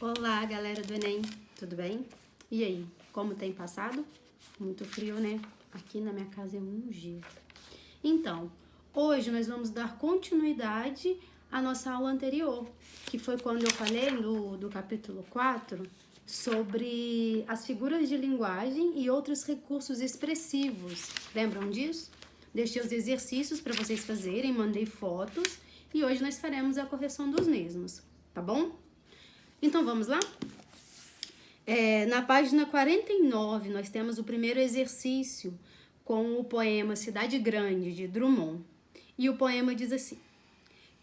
Olá, galera do Enem, tudo bem? E aí, como tem passado? Muito frio, né? Aqui na minha casa é um gelo. Então, hoje nós vamos dar continuidade à nossa aula anterior, que foi quando eu falei do capítulo 4 sobre as figuras de linguagem e outros recursos expressivos. Lembram disso? Deixei os exercícios para vocês fazerem, mandei fotos e hoje nós faremos a correção dos mesmos, tá bom? Então vamos lá? Na página 49, nós temos o primeiro exercício com o poema Cidade Grande, de Drummond. E o poema diz assim: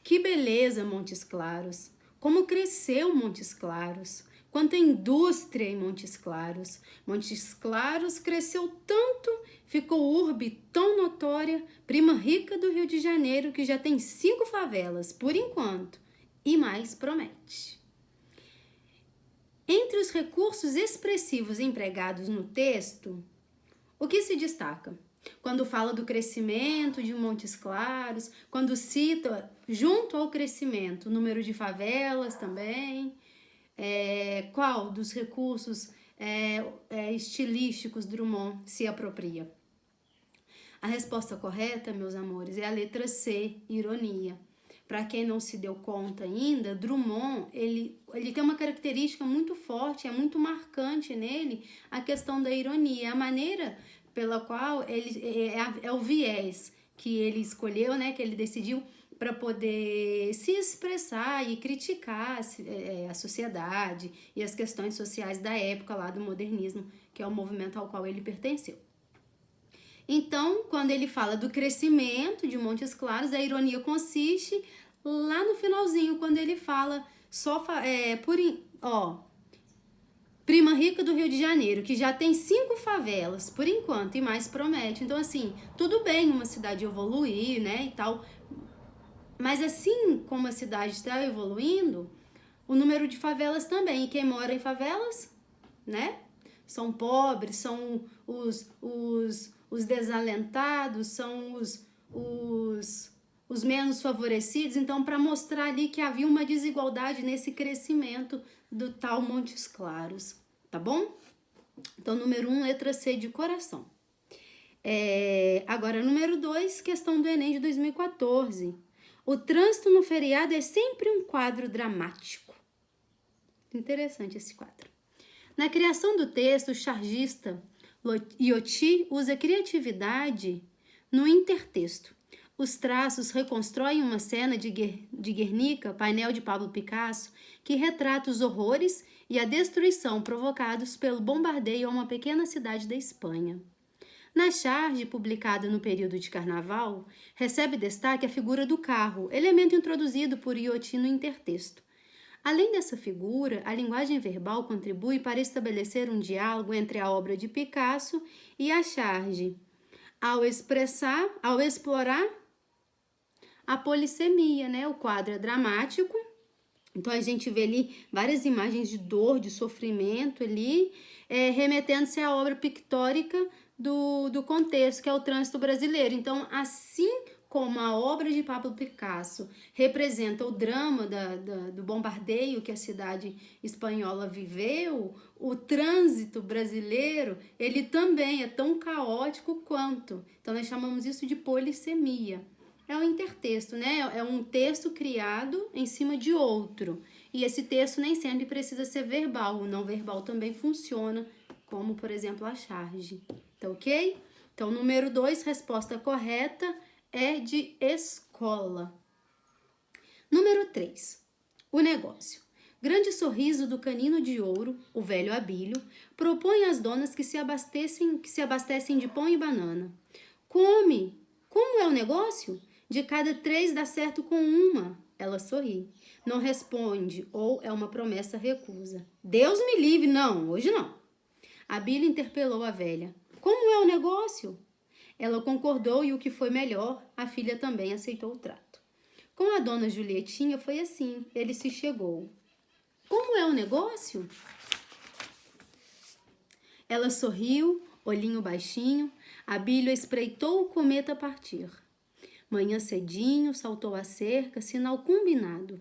Que beleza, Montes Claros! Como cresceu Montes Claros! Quanta indústria em Montes Claros! Montes Claros cresceu tanto, ficou urbe tão notória, prima rica do Rio de Janeiro, que já tem 5 favelas, por enquanto, e mais promete. Entre os recursos expressivos empregados no texto, o que se destaca? Quando fala do crescimento de Montes Claros, quando cita, junto ao crescimento, o número de favelas também, qual dos recursos estilísticos Drummond se apropria? A resposta correta, meus amores, é a letra C, ironia. Para quem não se deu conta ainda, Drummond, ele tem uma característica muito forte, é muito marcante nele a questão da ironia, a maneira pela qual ele é o viés que ele escolheu, né, que ele decidiu para poder se expressar e criticar a sociedade e as questões sociais da época lá do modernismo, que é o movimento ao qual ele pertenceu. Então, quando ele fala do crescimento de Montes Claros, a ironia consiste lá no finalzinho, quando ele fala prima rica do Rio de Janeiro, que já tem 5 favelas, por enquanto, e mais promete. Então, assim, tudo bem uma cidade evoluir, né, e tal, mas assim como a cidade está evoluindo, o número de favelas também. E quem mora em favelas, né, são pobres, são os desalentados, são os menos favorecidos. Então, para mostrar ali que havia uma desigualdade nesse crescimento do tal Montes Claros, tá bom? Então, número 1, letra C de coração. Agora, número 2, questão do Enem de 2014. O trânsito no feriado é sempre um quadro dramático. Interessante esse quadro. Na criação do texto, o chargista Ioti usa criatividade no intertexto. Os traços reconstroem uma cena de Guernica, painel de Pablo Picasso, que retrata os horrores e a destruição provocados pelo bombardeio a uma pequena cidade da Espanha. Na charge, publicada no período de carnaval, recebe destaque a figura do carro, elemento introduzido por Ioti no intertexto. Além dessa figura, a linguagem verbal contribui para estabelecer um diálogo entre a obra de Picasso e a charge, ao explorar a polissemia, né? O quadro é dramático, então a gente vê ali várias imagens de dor, de sofrimento ali, remetendo-se à obra pictórica do contexto, que é o trânsito brasileiro. Então, assim como a obra de Pablo Picasso representa o drama do bombardeio que a cidade espanhola viveu, o trânsito brasileiro, ele também é tão caótico quanto. Então, nós chamamos isso de polissemia. É um intertexto, né? É um texto criado em cima de outro. E esse texto nem sempre precisa ser verbal. O não verbal também funciona, como, por exemplo, a charge. Tá ok? Então, número 2, resposta correta é de escola. Número 3, o negócio. Grande sorriso do canino de ouro, o velho Abílio, propõe às donas que se abastecem de pão e banana. Come! Como é o negócio? De cada 3 dá certo com uma. Ela sorri. Não responde ou é uma promessa recusa. Deus me livre, não, hoje não. Abílio interpelou a velha. Como é o negócio? Ela concordou e o que foi melhor, a filha também aceitou o trato. Com a dona Julietinha foi assim, ele se chegou. Como é o negócio? Ela sorriu, olhinho baixinho, Abílio espreitou o cometa partir. Manhã cedinho, saltou a cerca, sinal combinado.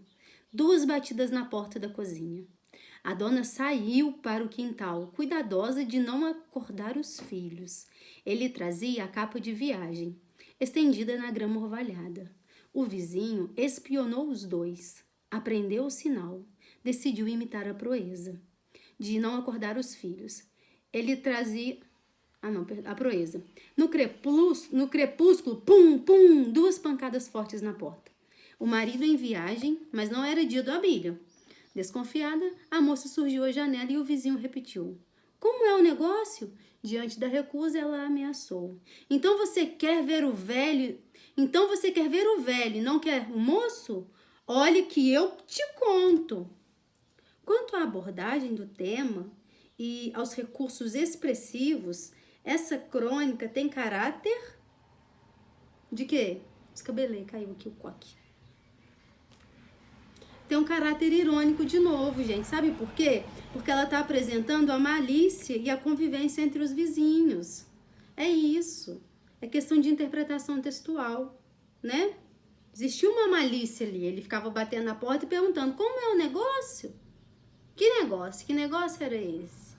2 batidas na porta da cozinha. A dona saiu para o quintal, cuidadosa de não acordar os filhos. Ele trazia a capa de viagem, estendida na grama orvalhada. O vizinho espionou os dois, aprendeu o sinal, decidiu imitar a proeza de não acordar os filhos. Ele trazia... a proeza. No crepúsculo, pum, pum, 2 pancadas fortes na porta. O marido em viagem, mas não era dia do Abílio. Desconfiada, a moça surgiu à janela e o vizinho repetiu. Como é o negócio? Diante da recusa, ela ameaçou. Então você quer ver o velho e não quer o moço? Olhe que eu te conto. Quanto à abordagem do tema e aos recursos expressivos, essa crônica tem caráter de quê? Descabelei, caiu aqui o coque. Tem um caráter irônico de novo, gente. Sabe por quê? Porque ela está apresentando a malícia e a convivência entre os vizinhos. É isso. É questão de interpretação textual, né? Existia uma malícia ali. Ele ficava batendo na porta e perguntando, como é o negócio? Que negócio? Que negócio era esse?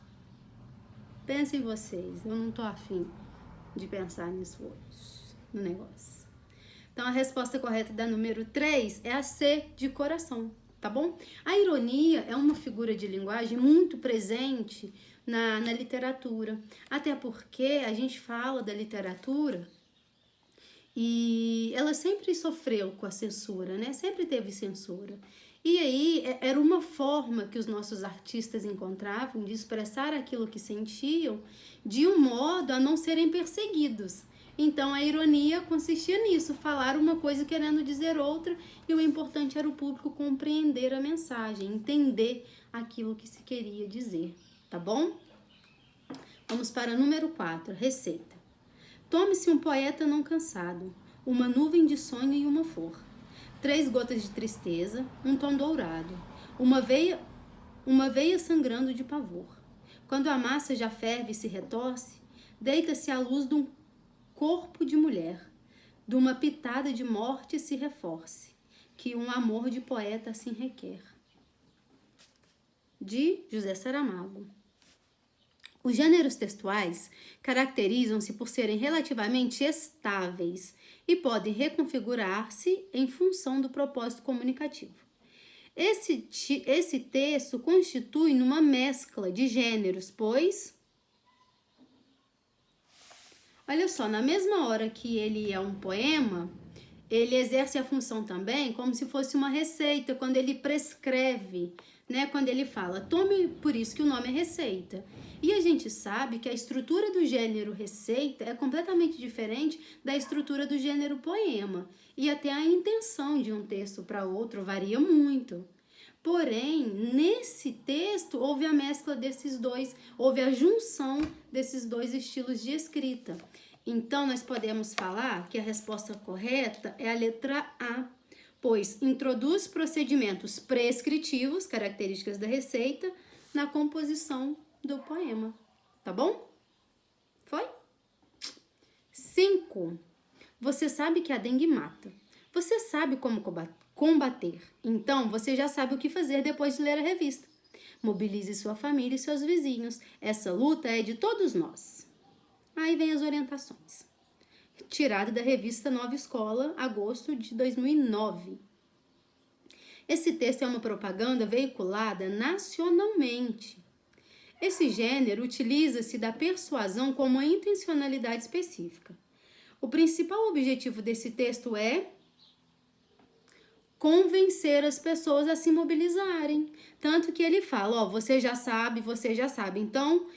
Pensem vocês. Eu não tô afim de pensar nisso hoje, no negócio. Então, a resposta correta da número 3 é a C, de coração, tá bom? A ironia é uma figura de linguagem muito presente na literatura. Até porque a gente fala da literatura e ela sempre sofreu com a censura, né? Sempre teve censura. E aí, era uma forma que os nossos artistas encontravam de expressar aquilo que sentiam de um modo a não serem perseguidos. Então, a ironia consistia nisso, falar uma coisa querendo dizer outra, e o importante era o público compreender a mensagem, entender aquilo que se queria dizer, tá bom? Vamos para o número 4, receita. Tome-se um poeta não cansado, uma nuvem de sonho e uma flor. 3 gotas de tristeza, um tom dourado, uma veia sangrando de pavor. Quando a massa já ferve e se retorce, deita-se à luz de um corpo de mulher, de uma pitada de morte se reforce, que um amor de poeta assim requer. De José Saramago. Os gêneros textuais caracterizam-se por serem relativamente estáveis e podem reconfigurar-se em função do propósito comunicativo. Esse texto constitui uma mescla de gêneros, pois... Olha só, na mesma hora que ele é um poema, ele exerce a função também como se fosse uma receita, quando ele prescreve, né? Quando ele fala, tome, por isso que o nome é receita. E a gente sabe que a estrutura do gênero receita é completamente diferente da estrutura do gênero poema. E até a intenção de um texto para outro varia muito. Porém, nesse texto, houve a mescla desses dois, houve a junção desses dois estilos de escrita. Então, nós podemos falar que a resposta correta é a letra A, pois introduz procedimentos prescritivos, características da receita, na composição do poema, tá bom? Foi? 5. Você sabe que a dengue mata. Você sabe como combater. Então, você já sabe o que fazer depois de ler a revista. Mobilize sua família e seus vizinhos. Essa luta é de todos nós. Aí vem as orientações. Tirada da revista Nova Escola, agosto de 2009. Esse texto é uma propaganda veiculada nacionalmente. Esse gênero utiliza-se da persuasão como uma intencionalidade específica. O principal objetivo desse texto é convencer as pessoas a se mobilizarem. Tanto que ele fala, ó, você já sabe. Então,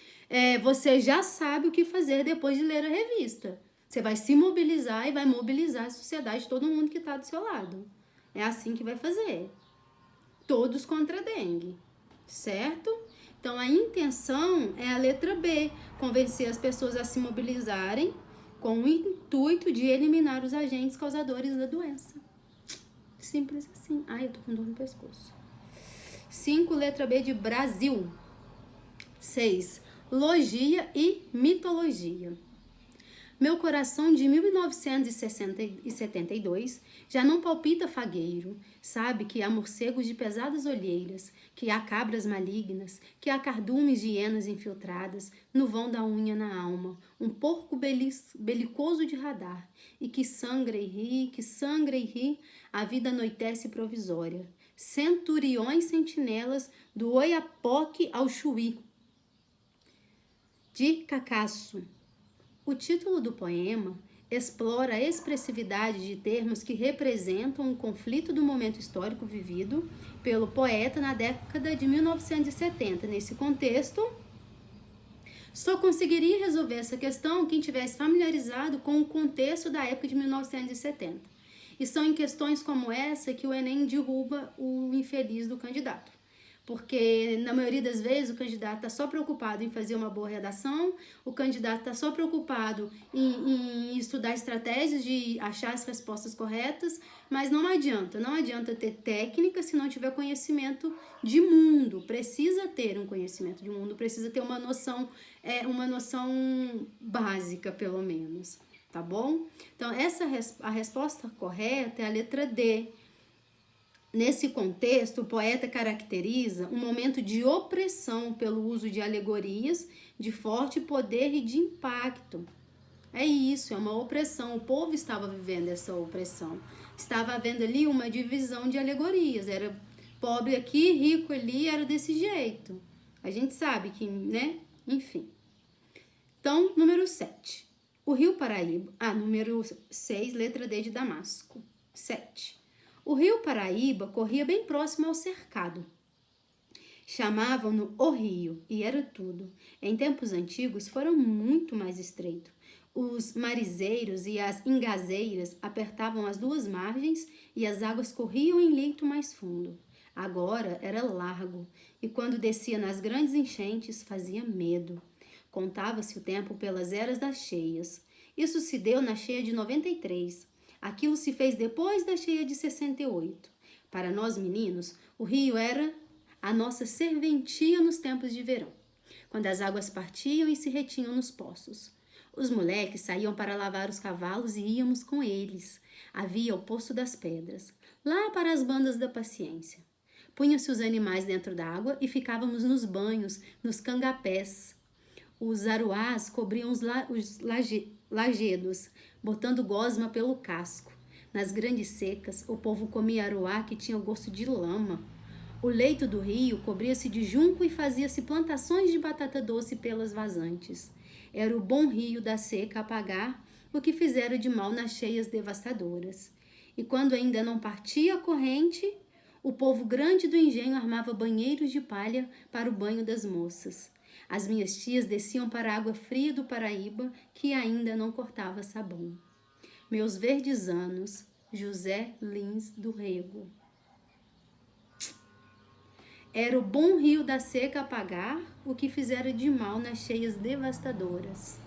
você já sabe o que fazer depois de ler a revista. Você vai se mobilizar e vai mobilizar a sociedade, todo mundo que está do seu lado. É assim que vai fazer. Todos contra a dengue, certo? Então, a intenção é a letra B, convencer as pessoas a se mobilizarem com o intuito de eliminar os agentes causadores da doença. Simples assim. Ai, eu tô com dor no pescoço. 5, letra B de Brasil. 6, logia e mitologia. Meu coração de 1972 já não palpita fagueiro, sabe que há morcegos de pesadas olheiras, que há cabras malignas, que há cardumes de hienas infiltradas no vão da unha na alma, um porco belicoso de radar, e que sangra e ri, a vida anoitece provisória. Centuriões sentinelas do Oiapoque ao Chuí. De Cacasso. O título do poema explora a expressividade de termos que representam o conflito do momento histórico vivido pelo poeta na década de 1970. Nesse contexto, só conseguiria resolver essa questão quem tivesse familiarizado com o contexto da época de 1970. E são em questões como essa que o Enem derruba o infeliz do candidato. Porque, na maioria das vezes, o candidato está só preocupado em fazer uma boa redação, o candidato está só preocupado em estudar estratégias de achar as respostas corretas, mas não adianta ter técnica se não tiver conhecimento de mundo. Precisa ter um conhecimento de mundo, precisa ter uma noção básica, pelo menos, tá bom? Então, a resposta correta é a letra D. Nesse contexto, o poeta caracteriza um momento de opressão pelo uso de alegorias de forte poder e de impacto. É isso, é uma opressão. O povo estava vivendo essa opressão. Estava havendo ali uma divisão de alegorias. Era pobre aqui, rico ali, era desse jeito. A gente sabe que, né? Enfim. Então, número 7. O Rio Paraíba. Número 6, letra D de Damasco. 7. O rio Paraíba corria bem próximo ao cercado. Chamavam-no o Rio, e era tudo. Em tempos antigos foram muito mais estreito. Os marizeiros e as ingazeiras apertavam as duas margens e as águas corriam em leito mais fundo. Agora era largo, e quando descia nas grandes enchentes fazia medo. Contava-se o tempo pelas eras das cheias. Isso se deu na cheia de 93. Aquilo se fez depois da cheia de 68. Para nós meninos, o rio era a nossa serventia nos tempos de verão, quando as águas partiam e se retinham nos poços. Os moleques saíam para lavar os cavalos e íamos com eles. Havia o Poço das Pedras, lá para as bandas da paciência. Punham-se os animais dentro d'água e ficávamos nos banhos, nos cangapés. Os aruás cobriam os lajedos, botando gosma pelo casco. Nas grandes secas, o povo comia aruá que tinha gosto de lama. O leito do rio cobria-se de junco e fazia-se plantações de batata doce pelas vazantes. Era o bom rio da seca a pagar o que fizera de mal nas cheias devastadoras. E quando ainda não partia a corrente, o povo grande do engenho armava banheiros de palha para o banho das moças. As minhas tias desciam para a água fria do Paraíba, que ainda não cortava sabão. Meus verdes anos, José Lins do Rego. Era o bom rio da seca a pagar o que fizera de mal nas cheias devastadoras.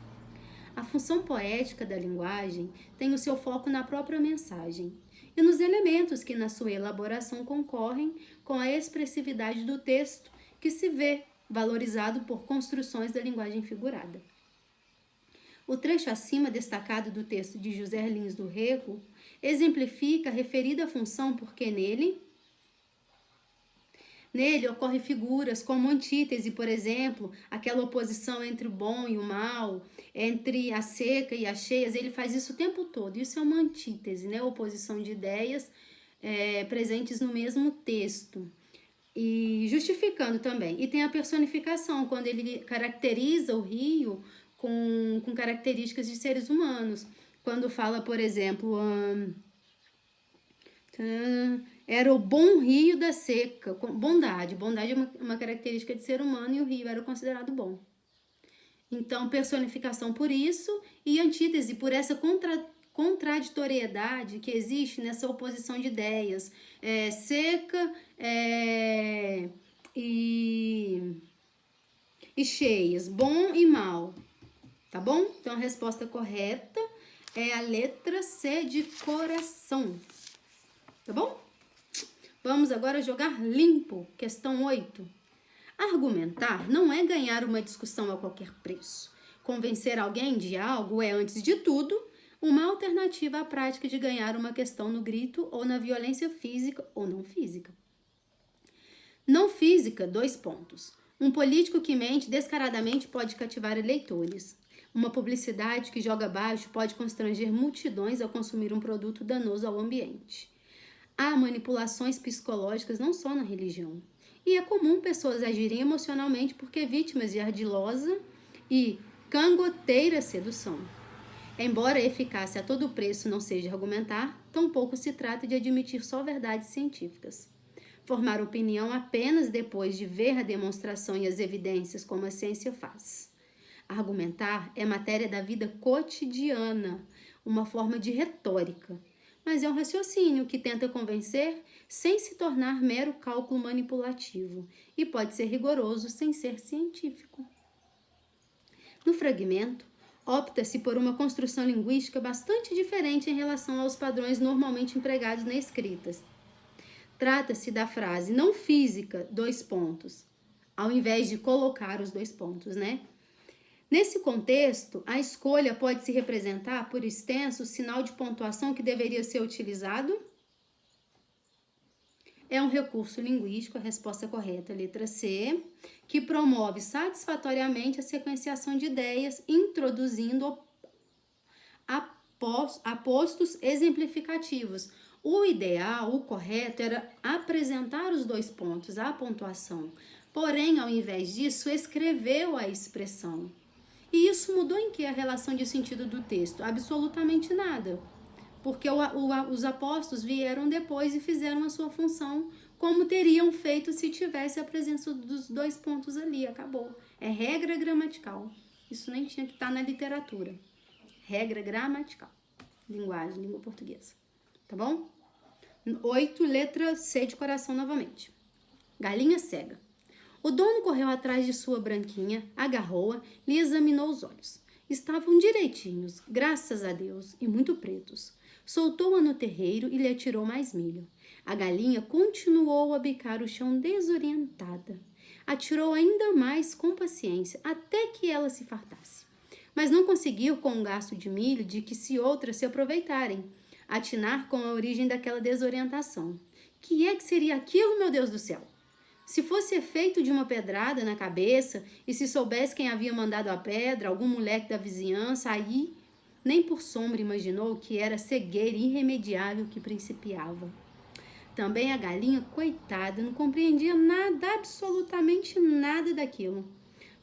A função poética da linguagem tem o seu foco na própria mensagem e nos elementos que na sua elaboração concorrem com a expressividade do texto que se vê valorizado por construções da linguagem figurada. O trecho acima destacado do texto de José Lins do Rego exemplifica a referida função porque nele ocorrem figuras como antítese, por exemplo, aquela oposição entre o bom e o mal, entre a seca e as cheias. Ele faz isso o tempo todo. Isso é uma antítese, né? Oposição de ideias presentes no mesmo texto. E justificando também. E tem a personificação, quando ele caracteriza o rio com características de seres humanos. Quando fala, por exemplo, era o bom rio da seca. Bondade. Bondade é uma característica de ser humano e o rio era considerado bom. Então, personificação por isso e antítese por essa contraditoriedade que existe nessa oposição de ideias. Seca e cheias, bom e mal, tá bom? Então a resposta correta é a letra C de coração, tá bom? Vamos agora jogar limpo, questão 8. Argumentar não é ganhar uma discussão a qualquer preço. Convencer alguém de algo é, antes de tudo, uma alternativa à prática de ganhar uma questão no grito ou na violência física ou não física. Não física, 2 pontos. Um político que mente descaradamente pode cativar eleitores. Uma publicidade que joga baixo pode constranger multidões a consumir um produto danoso ao ambiente. Há manipulações psicológicas não só na religião. E é comum pessoas agirem emocionalmente porque vítimas de ardilosa e cangoteira sedução. Embora a eficácia a todo preço não seja argumentar, tampouco se trata de admitir só verdades científicas. Formar opinião apenas depois de ver a demonstração e as evidências como a ciência faz. Argumentar é matéria da vida cotidiana, uma forma de retórica, mas é um raciocínio que tenta convencer sem se tornar mero cálculo manipulativo e pode ser rigoroso sem ser científico. No fragmento, opta-se por uma construção linguística bastante diferente em relação aos padrões normalmente empregados na escrita. Trata-se da frase não física, 2 pontos, ao invés de colocar os 2 pontos, né? Nesse contexto, a escolha pode se representar por extenso sinal de pontuação que deveria ser utilizado. É um recurso linguístico, a resposta correta, letra C, que promove satisfatoriamente a sequenciação de ideias, introduzindo apostos exemplificativos. O ideal, o correto, era apresentar os 2 pontos, a pontuação. Porém, ao invés disso, escreveu a expressão. E isso mudou em que a relação de sentido do texto? Absolutamente nada. Porque os apostos vieram depois e fizeram a sua função como teriam feito se tivesse a presença dos 2 pontos ali. Acabou. É regra gramatical. Isso nem tinha que estar na literatura. Regra gramatical. Linguagem, língua portuguesa. Tá bom? 8, letra C de coração novamente. Galinha cega. O dono correu atrás de sua branquinha, agarrou-a, lhe examinou os olhos. Estavam direitinhos, graças a Deus, e muito pretos. Soltou-a no terreiro e lhe atirou mais milho. A galinha continuou a bicar o chão desorientada. Atirou ainda mais com paciência, até que ela se fartasse. Mas não conseguiu, com um gasto de milho, de que se outras se aproveitarem, atinar com a origem daquela desorientação. Que é que seria aquilo, meu Deus do céu? Se fosse efeito de uma pedrada na cabeça e se soubesse quem havia mandado a pedra, algum moleque da vizinhança, aí nem por sombra imaginou que era cegueira irremediável que principiava. Também a galinha, coitada, não compreendia nada, absolutamente nada daquilo,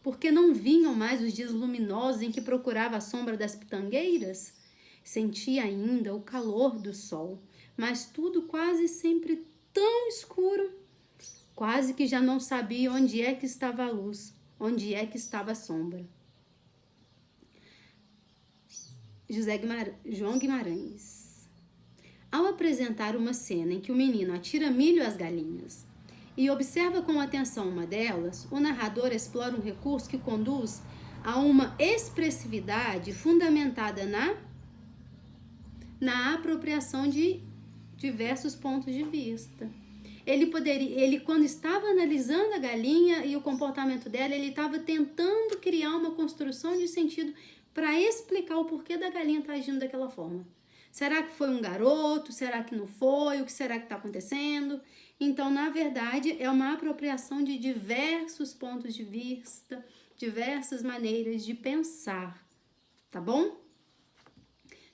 porque não vinham mais os dias luminosos em que procurava a sombra das pitangueiras. Sentia ainda o calor do sol, mas tudo quase sempre tão escuro. Quase que já não sabia onde é que estava a luz, onde é que estava a sombra. João Guimarães. Ao apresentar uma cena em que o menino atira milho às galinhas e observa com atenção uma delas, o narrador explora um recurso que conduz a uma expressividade fundamentada na apropriação de diversos pontos de vista. Ele, quando estava analisando a galinha e o comportamento dela, ele estava tentando criar uma construção de sentido para explicar o porquê da galinha estar agindo daquela forma. Será que foi um garoto? Será que não foi? O que será que está acontecendo? Então, na verdade, é uma apropriação de diversos pontos de vista, diversas maneiras de pensar, tá bom?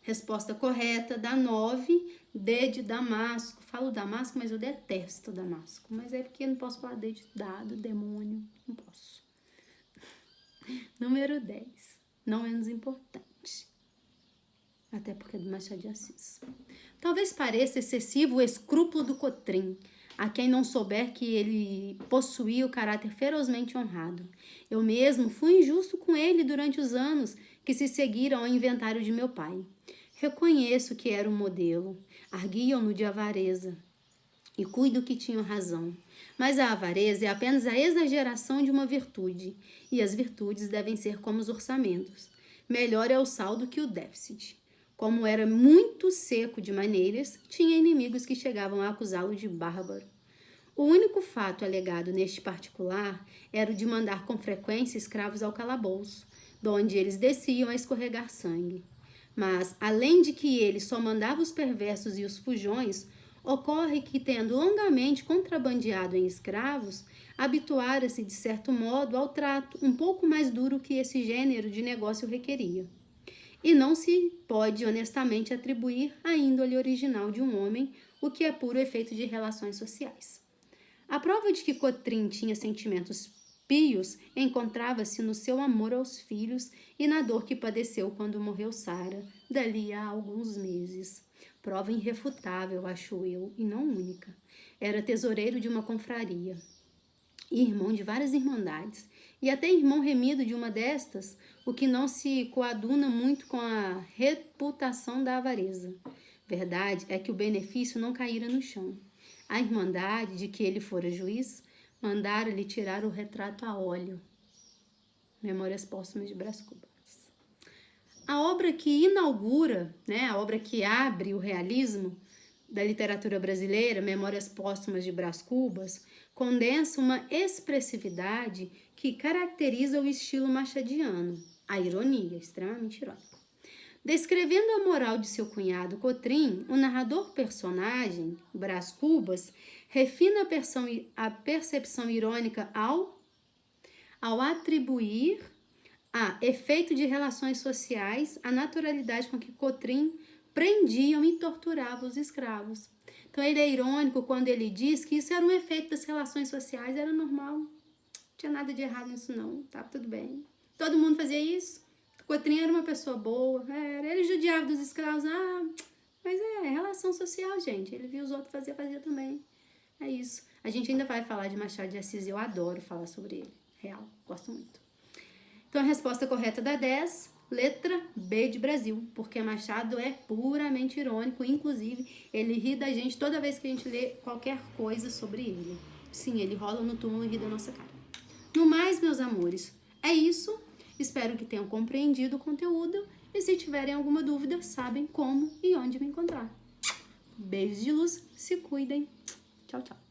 Resposta correta, da 9, D de Damasco. Falo Damasco, mas eu detesto Damasco. Mas é porque eu não posso falar D de dado, demônio. Não posso. Número 10. Não menos importante. Até porque é do Machado de Assis. Talvez pareça excessivo o escrúpulo do Cotrim, a quem não souber que ele possuía o caráter ferozmente honrado. Eu mesmo fui injusto com ele durante os anos que se seguiram ao inventário de meu pai. Reconheço que era um modelo, arguiam-no de avareza, e cuido que tinham razão. Mas a avareza é apenas a exageração de uma virtude, e as virtudes devem ser como os orçamentos. Melhor é o saldo que o déficit. Como era muito seco de maneiras, tinha inimigos que chegavam a acusá-lo de bárbaro. O único fato alegado neste particular era o de mandar com frequência escravos ao calabouço, de onde eles desciam a escorregar sangue. Mas, além de que ele só mandava os perversos e os fujões, ocorre que, tendo longamente contrabandeado em escravos, habituara-se, de certo modo, ao trato um pouco mais duro que esse gênero de negócio requeria. E não se pode honestamente atribuir à índole original de um homem o que é puro efeito de relações sociais. A prova de que Cotrim tinha sentimentos pios encontrava-se no seu amor aos filhos e na dor que padeceu quando morreu Sara, dali a alguns meses. Prova irrefutável, acho eu, e não única. Era tesoureiro de uma confraria, irmão de várias irmandades, e até irmão remido de uma destas, o que não se coaduna muito com a reputação da avareza. Verdade é que o benefício não caíra no chão. A irmandade de que ele fora juiz mandara-lhe tirar o retrato a óleo. Memórias Póstumas de Brás Cubas. A obra que inaugura, a obra que abre o realismo da literatura brasileira, Memórias Póstumas de Brás Cubas, condensa uma expressividade que caracteriza o estilo machadiano, a ironia, extremamente irônica. Descrevendo a moral de seu cunhado Cotrim, o narrador-personagem, Brás Cubas, refina a percepção irônica ao atribuir a efeito de relações sociais a naturalidade com que Cotrim prendiam e torturava os escravos. Então, ele é irônico quando ele diz que isso era um efeito das relações sociais, era normal. Não tinha nada de errado nisso, não. Tava tudo bem. Todo mundo fazia isso. Cotrim era uma pessoa boa, ele judiava dos escravos, mas é relação social, gente. Ele via os outros fazia também. É isso. A gente ainda vai falar de Machado de Assis, eu adoro falar sobre ele. Real, gosto muito. Então, a resposta correta da 10, letra B de Brasil, porque Machado é puramente irônico, inclusive ele ri da gente toda vez que a gente lê qualquer coisa sobre ele. Sim, ele rola no túmulo e ri da nossa cara. No mais, meus amores, é isso. Espero que tenham compreendido o conteúdo e se tiverem alguma dúvida, sabem como e onde me encontrar. Beijos de luz, se cuidem. Tchau, tchau.